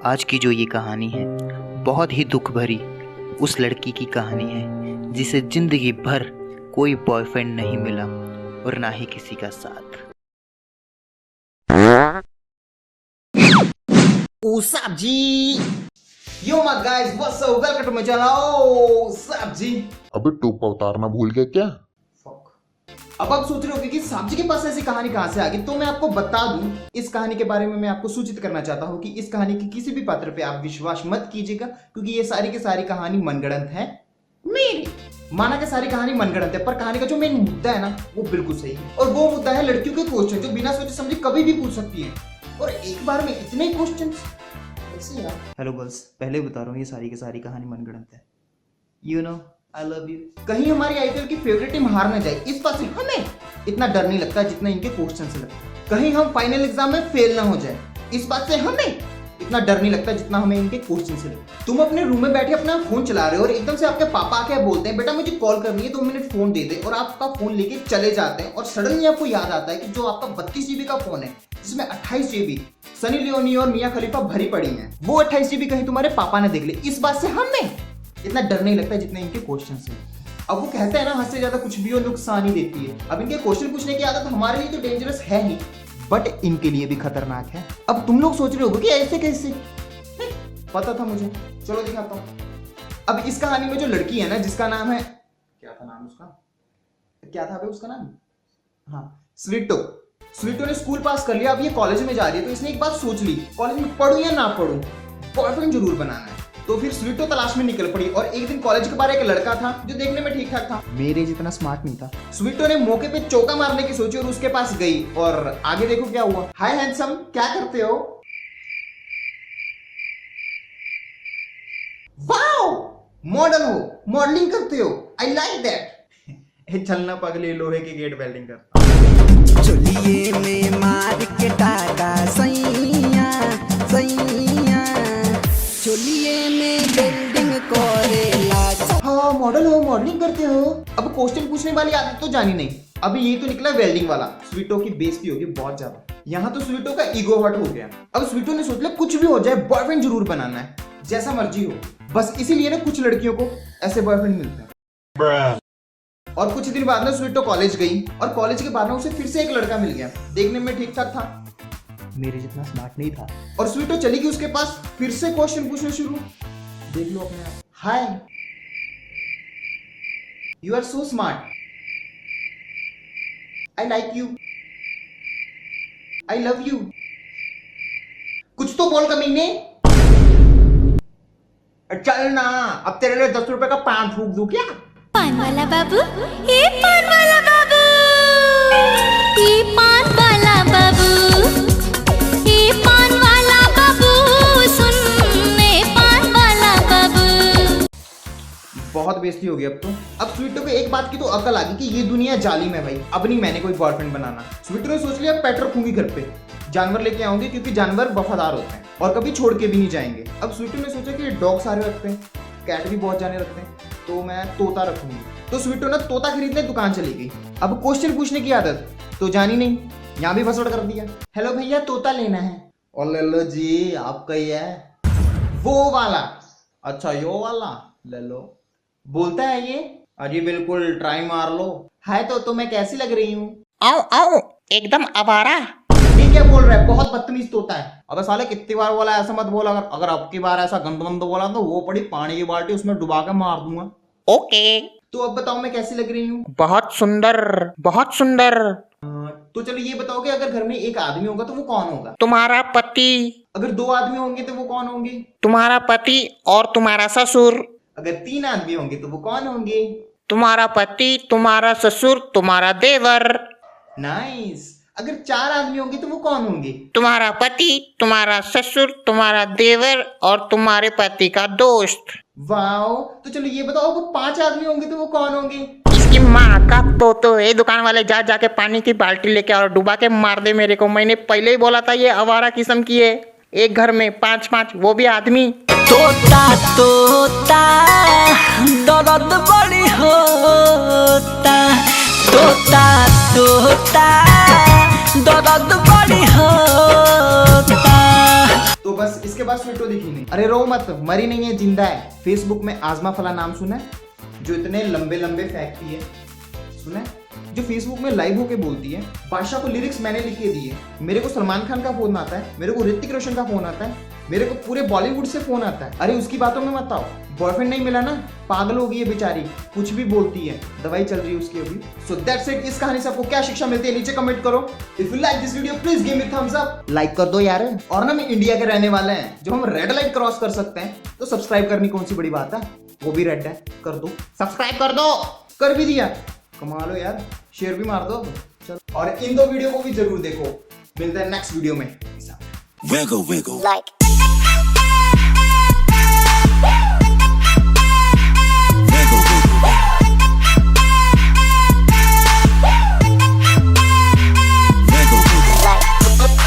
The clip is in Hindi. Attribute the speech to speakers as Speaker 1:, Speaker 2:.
Speaker 1: आज की जो ये कहानी है बहुत ही दुख भरी उस लड़की की कहानी है जिसे जिंदगी भर कोई बॉयफ्रेंड नहीं मिला और ना ही किसी का साथ।
Speaker 2: What's up, G? Yo, my guys, what's up? Welcome to my channel. Oh, what's up, G?
Speaker 3: अबे टोपा उतारना भूल गया क्या?
Speaker 2: अब आप सोच रहे होंगे कि साहब जी के पास ऐसी कहानी कहां से आ गई, तो मैं आपको बता दूं इस कहानी के बारे में। मैं आपको सूचित करना चाहता हूं कि इस कहानी की किसी भी पात्र पे आप विश्वास मत कीजिएगा, क्योंकि ये सारी की सारी कहानी मनगढ़ंत है। मेरी माना कि सारी कहानी मनगढ़ंत है, पर कहानी का जो मेन मुद्दा है ना वो बिल्कुल सही है। और वो मुद्दा है लड़कियों के क्वेश्चन जो बिना सोचे समझे कभी भी पूछ सकती है, और एक बार में इतने क्वेश्चन कैसे यार। हेलो गर्ल्स, पहले बता रहा हूँ ये सारी की सारी कहानी मनगढ़ंत है। You know I love you. कहीं हमारी आईपीएल की फेवरेट टीम हार ना जाए, इस बात से हमें इतना डर नहीं लगता जितना इनके क्वेश्चन से लगता है। कहीं हम फाइनल एग्जाम में फेल ना हो जाए, इस बात से हमें इतना डर नहीं लगता जितना हमें इनके क्वेश्चन से लगता है। तुम अपने रूम में बैठे अपना फोन चला रहे हो और एकदम से आपके पापा आके बोलते हैं बेटा मुझे कॉल करनी है, 2 मिनट फोन दे दे, और आपका फोन लेके चले जाते हैं। और सडनली आपको याद आता है कि जो आपका 32 GB का फोन है जिसमें 28 GB सनी लियोनी और मियां खलीफा भरी पड़ी है, वो 28 GB कहीं तुम्हारे पापा ने देख ली, इस बात से हमें इतना डर नहीं लगता जितने इनके क्वेश्चन से। अब वो कहते हैं ना हद से ज्यादा कुछ भी हो नुकसान ही देती है। अब इनके क्वेश्चन पूछने की आदत हमारे लिए तो डेंजरस है ही, बट इनके लिए भी खतरनाक है। अब तुम लोग सोच रहे होगे कि ऐसे कैसे, पता था मुझे, चलो दिखाता हूँ। अब इस कहानी में जो लड़की है ना जिसका नाम है, क्या था नाम उसका, क्या था उसका नाम, हाँ स्वीटो। स्वीटो ने स्कूल पास कर लिया, अब ये कॉलेज में जा रही है। तो इसने एक बात सोच ली, कॉलेज में पढ़ूं या ना पढ़ूं, बॉयफ्रेंड जरूर बनाना है। तो फिर स्वीटो तलाश में निकल पड़ी, और एक दिन कॉलेज के बाहर एक लड़का था जो देखने में ठीक ठाक था, मेरे जितना स्मार्ट नहीं था। स्वीटो ने मौके पे चौका मारने की सोची और उसके पास गई, और आगे देखो क्या हुआ। हाय हैंडसम, क्या करते हो? वाओ, मॉडल हो, मॉडलिंग करते हो, आई लाइक दैट। चलना पगले, लोहे के गेट वेल्डिंग करता।
Speaker 4: चलिए में मार के टाका सैया सैया, चलिए में बिल्डिंग करेला।
Speaker 2: हाँ मॉडल हो, मॉडलिंग करते हो। अब क्वेश्चन पूछने वाली आदत तो जानी नहीं, अभी ये तो निकला वेल्डिंग वाला। स्वीटो की बेइज्जती होगी बहुत ज्यादा। यहाँ तो स्वीटो का ईगो हर्ट हो गया। अब स्वीटो ने सोच लिया कुछ भी हो जाए बॉयफ्रेंड जरूर बनाना है, जैसा मर्जी हो। बस इसीलिए ना कुछ लड़कियों को ऐसे बॉयफ्रेंड मिलते हैं। और कुछ दिन बाद ना स्वीटो कॉलेज गई, और कॉलेज के बाद ना उसे फिर से एक लड़का मिल गया, देखने में ठीक ठाक था, मेरे जितना स्मार्ट नहीं था। और स्वीटो चली गई उसके पास, फिर से क्वेश्चन पूछने शुरू। देख लो अपने आप। Hi, you are so smart, I like you, I love you, कुछ तो बोल कमीने। चल ना, अब तेरे लिए 10 रुपए का पान फूक दूं क्या?
Speaker 5: पान वाला बाबू, ये पान वाला बाबू, ये पान वाला बाबू, ये पान वाला बाबू, सुन ले पान वाला बाबू।
Speaker 2: बहुत बेइज्जती हो गई अब तो। अब स्वीटो को एक बात की तो अकल आ गई कि ये दुनिया जालिम है भाई, अब नहीं मैंने कोई बॉयफ्रेंड बनाना। स्वीटो ने सोच लिया पेट रखूंगी घर पे, जानवर लेके आऊंगी, क्योंकि जानवर वफादार होते हैं और कभी छोड़ के भी नहीं जाएंगे। अब स्वीटो ने सोचा कि डॉग सारे रखते हैं, कैट भी बहुत जाने रखते हैं, तो मैं तोता रखूंगी। तो स्वीटो ना तोता खरीदने दुकान चली गई। अब क्वेश्चन पूछने की आदत तो जानी नहीं, यहाँ भी फसड़ कर दिया। हेलो भैया तोता लेना है। और ले लो जी, आपका ही है वो वाला। अच्छा यो वाला ले लो। बोलता है ये, अजी बिल्कुल ट्राई मार लो। हाय तो मैं कैसी लग रही हूँ?
Speaker 6: आओ आओ, एकदम आवारा।
Speaker 2: ये क्या बोल रहा है, बहुत बदतमीज तोता है। अबे साले कितनी बार बोला ऐसा मत बोला, अगर अब की बार ऐसा गंद मंद बोला तो वो पड़ी पानी की बाल्टी उसमें डुबा के मार दूंगा।
Speaker 6: ओके।
Speaker 2: तो अब बताओ मैं कैसी लग रही हूँ?
Speaker 6: बहुत सुंदर, बहुत सुंदर।
Speaker 2: तो चलो ये बताओ कि अगर घर में एक आदमी होगा तो वो कौन होगा?
Speaker 6: तुम्हारा पति।
Speaker 2: अगर 2 आदमी होंगे तो वो कौन होंगे?
Speaker 6: तुम्हारा पति और तुम्हारा ससुर।
Speaker 2: अगर 3 आदमी होंगे तो वो कौन होंगे?
Speaker 6: तुम्हारा पति, तुम्हारा ससुर, तुम्हारा देवर।
Speaker 2: नाइस। अगर 4 आदमी होंगे तो वो कौन होंगे?
Speaker 6: तुम्हारा पति, तुम्हारा ससुर, तुम्हारा देवर और तुम्हारे पति का दोस्त।
Speaker 2: वाओ। तो चलो ये बताओ, वो 5 आदमी होंगे तो वो कौन होंगे?
Speaker 6: इसकी माँ का तो ये दुकान वाले जा जाके पानी की बाल्टी लेके और डुबा के मार दे मेरे को। मैंने पहले ही बोला था ये आवारा किस्म की है। एक घर में 5-5, वो भी आदमी।
Speaker 4: तोता तोता दर्द बड़ी होता, तोता तोता दर्द बड़ी होता।
Speaker 2: तो बस इसके बाद स्वीटो दिखी नहीं। अरे रो मत, मरी नहीं है, जिंदा है। फेसबुक में आजमा फला नाम सुना है, जो इतने लंबे लंबे फेंकती है, सुना है? जो फेसबुक में लाइव होके बोलती है। बादशाह को लिरिक्स मैंने लिख के दिए। मेरे को सलमान खान का फोन आता है, मेरे को ऋतिक रोशन का फोन आता है, मेरे को पूरे बॉलीवुड से फोन आता है। अरे उसकी बातों में मत आओ, बॉयफ्रेंड नहीं मिला ना, पागल हो गई है बेचारी, कुछ भी बोलती है, दवाई चल रही है उसकी अभी। So that's it. इस कहानी से आपको क्या शिक्षा मिलती है नीचे कमेंट करो। If you like this video please give me thumbs up, like कर दो यार। और ना, मैं इंडिया के रहने वाले हैं, जब हम रेड लाइट क्रॉस कर सकते हैं तो सब्सक्राइब करनी कौन सी बड़ी बात है, वो भी रेड है, कर दो, सब्सक्राइब कर दो। कर भी दिया, कमा लो यार, शेयर भी मार दो। चलो, और इन दो वीडियो को भी जरूर देखो। मिलते हैं नेक्स्ट वीडियो में।
Speaker 7: Wiggle, wiggle.
Speaker 5: Like